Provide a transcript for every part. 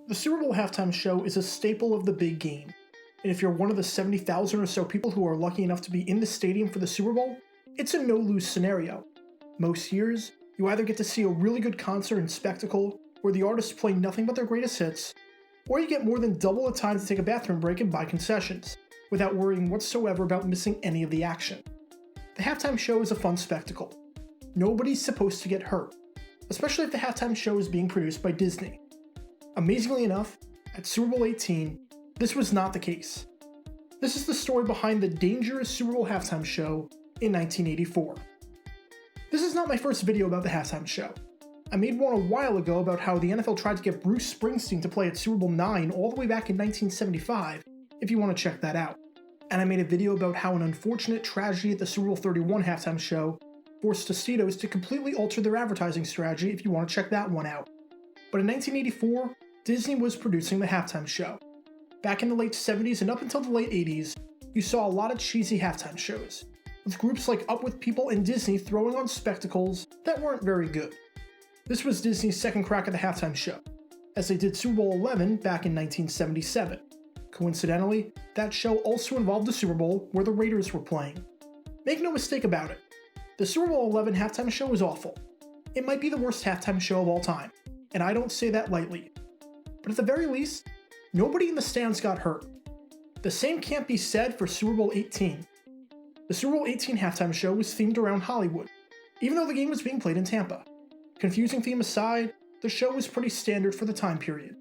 The Super Bowl halftime show is a staple of the big game, and if you're one of the 70,000 or so people who are lucky enough to be in the stadium for the Super Bowl, it's a no-lose scenario. Most years, you either get to see a really good concert and spectacle where the artists play nothing but their greatest hits, or you get more than double the time to take a bathroom break and buy concessions, without worrying whatsoever about missing any of the action. The halftime show is a fun spectacle. Nobody's supposed to get hurt, especially if the halftime show is being produced by Disney. Amazingly enough, at Super Bowl XVIII, this was not the case. This is the story behind the dangerous Super Bowl halftime show in 1984. This is not my first video about the halftime show. I made one a while ago about how the NFL tried to get Bruce Springsteen to play at Super Bowl IX all the way back in 1975, if you want to check that out. And I made a video about how an unfortunate tragedy at the Super Bowl XXXI halftime show forced Tostitos to completely alter their advertising strategy, if you want to check that one out. But in 1984, Disney was producing the halftime show. Back in the late 70s and up until the late 80s, you saw a lot of cheesy halftime shows, with groups like Up With People and Disney throwing on spectacles that weren't very good. This was Disney's second crack at the halftime show, as they did Super Bowl XI back in 1977. Coincidentally, that show also involved the Super Bowl where the Raiders were playing. Make no mistake about it, the Super Bowl XI halftime show was awful. It might be the worst halftime show of all time, and I don't say that lightly. But at the very least, nobody in the stands got hurt. The same can't be said for Super Bowl XVIII. The Super Bowl XVIII halftime show was themed around Hollywood, even though the game was being played in Tampa. Confusing theme aside, the show was pretty standard for the time period.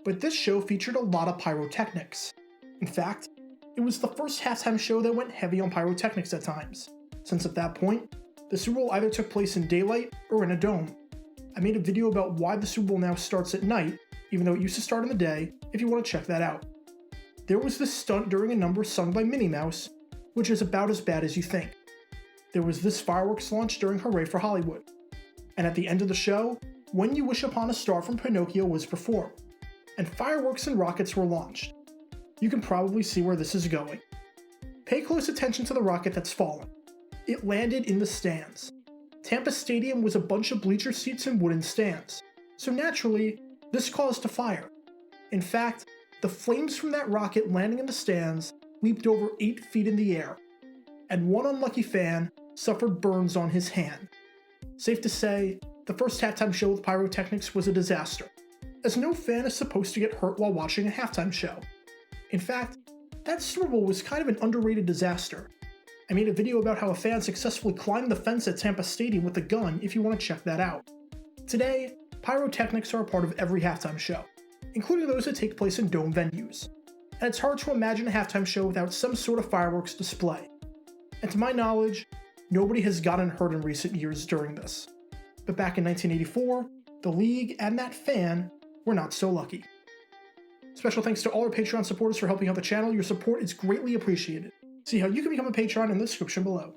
But this show featured a lot of pyrotechnics. In fact, it was the first halftime show that went heavy on pyrotechnics at times, since at that point, the Super Bowl either took place in daylight or in a dome. I made a video about why the Super Bowl now starts at night, even though it used to start in the day, if you want to check that out. There was this stunt during a number sung by Minnie Mouse, which is about as bad as you think. There was this fireworks launch during Hooray for Hollywood. And at the end of the show, When You Wish Upon a Star from Pinocchio was performed, and fireworks and rockets were launched. You can probably see where this is going. Pay close attention to the rocket that's fallen. It landed in the stands. Tampa Stadium was a bunch of bleacher seats and wooden stands, so naturally, this caused a fire. In fact, the flames from that rocket landing in the stands leaped over 8 feet in the air, and one unlucky fan suffered burns on his hand. Safe to say, the first halftime show with pyrotechnics was a disaster, as no fan is supposed to get hurt while watching a halftime show. In fact, that Super Bowl was kind of an underrated disaster. I made a video about how a fan successfully climbed the fence at Tampa Stadium with a gun if you want to check that out. Today, pyrotechnics are a part of every halftime show, including those that take place in dome venues. And it's hard to imagine a halftime show without some sort of fireworks display. And to my knowledge, nobody has gotten hurt in recent years during this. But back in 1984, the league and that fan were not so lucky. Special thanks to all our Patreon supporters for helping out the channel. Your support is greatly appreciated. See how you can become a patron in the description below.